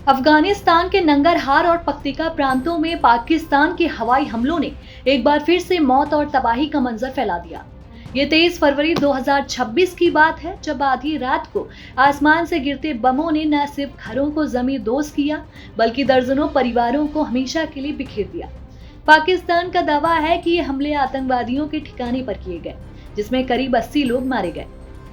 अफगानिस्तान के नंगरहार और पक्तिका प्रांतों में पाकिस्तान के हवाई हमलों ने एक बार फिर से मौत और तबाही का मंजर फैला दिया। ये 23 फरवरी 2026 की बात है, जब आधी रात को आसमान से गिरते बमों ने न सिर्फ घरों को जमींदोज किया, बल्कि दर्जनों परिवारों को हमेशा के लिए बिखेर दिया। पाकिस्तान का दावा है कि ये हमले आतंकवादियों के ठिकाने पर किए गए, जिसमें करीब 80 लोग मारे गए।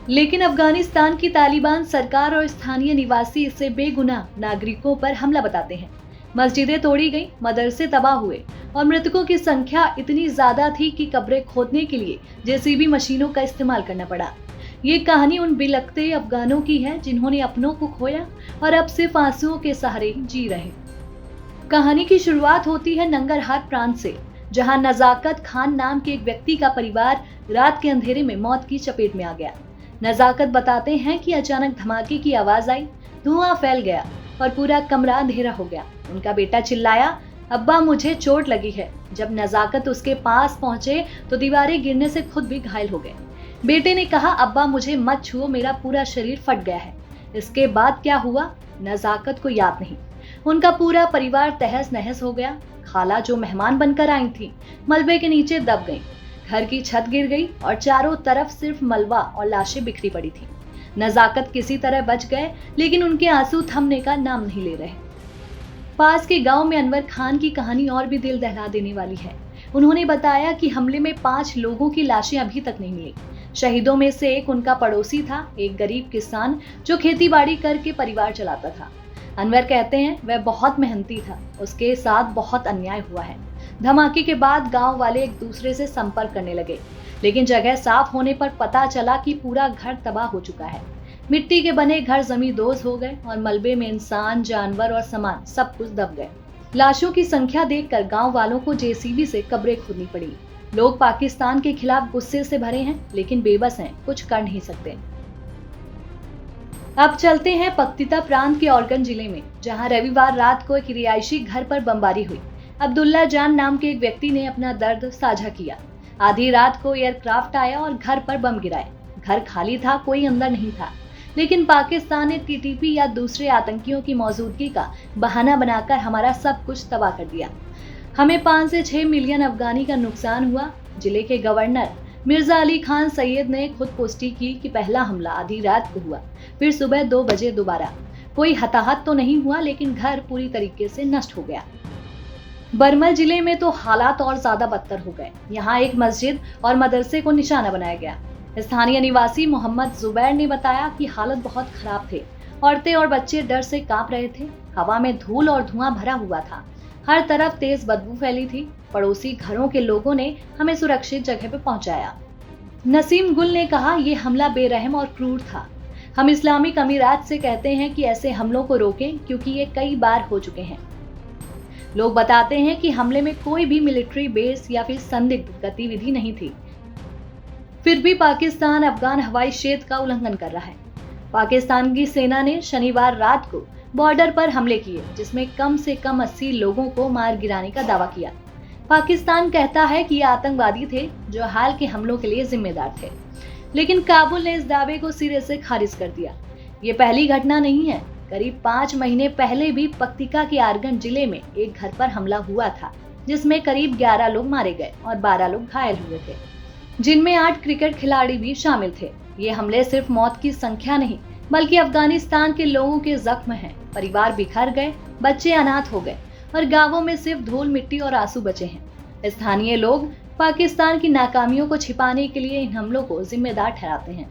लेकिन अफगानिस्तान की तालिबान सरकार और स्थानीय निवासी इसे बेगुनाह नागरिकों पर हमला बताते हैं। मस्जिदें तोड़ी गई, मदरसे तबाह हुए और मृतकों की संख्या इतनी ज्यादा थी कि कब्रें खोदने के लिए जेसीबी मशीनों का इस्तेमाल करना पड़ा। ये कहानी उन बिलखते अफगानों की है जिन्होंने अपनों को खोया और अब सिर्फ आंसुओं के सहारे जी रहे। कहानी की शुरुआत होती है नंगरहार प्रांत से, जहां नजाकत खान नाम के एक व्यक्ति का परिवार रात के अंधेरे में मौत की चपेट में आ गया। नजाकत बताते हैं कि अचानक धमाके की आवाज आई, धुआं फैल गया और पूरा कमरा अंधेरा हो गया। उनका बेटा चिल्लाया, अब्बा मुझे चोट लगी है। जब नजाकत उसके पास पहुंचे तो दीवारें गिरने से खुद भी घायल हो गए। बेटे ने कहा, अब्बा मुझे मत छुओ, मेरा पूरा शरीर फट गया है। इसके बाद क्या हुआ नजाकत को याद नहीं। उनका पूरा परिवार तहस नहस हो गया। खाला जो मेहमान बनकर आई थी, मलबे के नीचे दब गई। घर की छत गिर गई और चारों तरफ सिर्फ मलबा और लाशें बिखरी पड़ी थी। नजाकत किसी तरह बच गए, लेकिन उनके आंसू थमने का नाम नहीं ले रहे। पास के गांव में अनवर खान की कहानी और भी दिल दहला देने वाली है। उन्होंने बताया कि हमले में 5 लोगों की लाशें अभी तक नहीं मिली। शहीदों में से एक उनका पड़ोसी था, एक गरीब किसान जो खेतीबाड़ी करके परिवार चलाता था। अनवर कहते हैं, वह बहुत मेहनती था, उसके साथ बहुत अन्याय हुआ है। धमाके के बाद गांव वाले एक दूसरे से संपर्क करने लगे, लेकिन जगह साफ होने पर पता चला कि पूरा घर तबाह हो चुका है। मिट्टी के बने घर जमींदोज हो गए और मलबे में इंसान, जानवर और सामान सब कुछ दब गए। लाशों की संख्या देखकर गांव वालों को जेसीबी से कब्रें खोदनी पड़ी। लोग पाकिस्तान के खिलाफ गुस्से से भरे हैं, लेकिन बेबस हैं, कुछ कर नहीं सकते। अब चलते हैं पक्तिता प्रांत के औरगन जिले में, जहां रविवार रात को एक रिहायशी घर पर बमबारी हुई। अब्दुल्ला जान नाम के एक व्यक्ति ने अपना दर्द साझा किया। आधी रात को एयरक्राफ्ट आया और घर पर बम गिराए। घर खाली था, कोई अंदर नहीं था, लेकिन पाकिस्तान ने टीटीपी या दूसरे आतंकियों की मौजूदगी का बहाना बनाकर हमारा सब कुछ तबाह कर दिया। हमें 5 से 6 मिलियन अफगानी का नुकसान हुआ। जिले के गवर्नर मिर्जा अली खान सैयद ने खुद पुष्टि की कि पहला हमला आधी रात को हुआ, फिर सुबह 2 बजे दोबारा। कोई हताहत तो नहीं हुआ, लेकिन घर पूरी तरीके से नष्ट हो गया। बरमल जिले में तो हालात और ज्यादा बदतर हो गए। यहाँ एक मस्जिद और मदरसे को निशाना बनाया गया। स्थानीय निवासी मोहम्मद जुबैर ने बताया कि हालत बहुत खराब थे। औरतें और बच्चे डर से कांप रहे थे। हवा में धूल और धुआं भरा हुआ था। हर तरफ तेज बदबू फैली थी। पड़ोसी घरों के लोगों ने हमें सुरक्षित जगह पर पहुंचाया। नसीम गुल ने कहा, ये हमला बेरहम और क्रूर था। हम इस्लामिक अमीरात से कहते हैं कि ऐसे हमलों को रोकें, क्योंकि ये कई बार हो चुके हैं। लोग बताते हैं कि हमले में कोई भी मिलिट्री बेस या फिर संदिग्ध गतिविधि नहीं थी। फिर भी पाकिस्तान अफगान हवाई क्षेत्र का उल्लंघन कर रहा है। पाकिस्तान की सेना ने शनिवार रात को बॉर्डर पर हमले किए, जिसमें कम से कम 80 लोगों को मार गिराने का दावा किया। पाकिस्तान कहता है कि ये आतंकवादी थे जो हाल के हमलों के लिए जिम्मेदार थे, लेकिन काबुल ने इस दावे को सिरे से खारिज कर दिया। ये पहली घटना नहीं है। करीब 5 महीने पहले भी पक्तिका के आरगन जिले में एक घर पर हमला हुआ था, जिसमें करीब 11 लोग मारे गए और 12 लोग घायल हुए थे, जिनमें 8 क्रिकेट खिलाड़ी भी शामिल थे। ये हमले सिर्फ मौत की संख्या नहीं, बल्कि अफगानिस्तान के लोगों के जख्म हैं। परिवार बिखर गए, बच्चे अनाथ हो गए और गांवों में सिर्फ धूल मिट्टी और आंसू बचे हैं। स्थानीय लोग पाकिस्तान की नाकामियों को छिपाने के लिए इन हमलों को जिम्मेदार ठहराते हैं।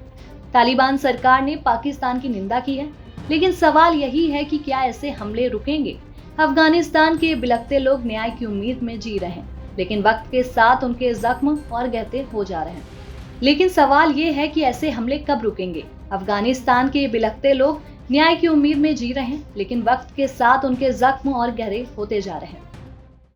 तालिबान सरकार ने पाकिस्तान की निंदा की है, लेकिन सवाल यही है कि क्या ऐसे हमले रुकेंगे? अफगानिस्तान के बिलखते लोग न्याय की उम्मीद में जी रहे हैं, लेकिन वक्त के साथ उनके जख्म और गहरे हो जा रहे हैं। लेकिन सवाल ये है कि ऐसे हमले कब रुकेंगे? अफगानिस्तान के बिलखते लोग न्याय की उम्मीद में जी रहे हैं, लेकिन वक्त के साथ उनके जख्म और गहरे होते जा रहे हैं।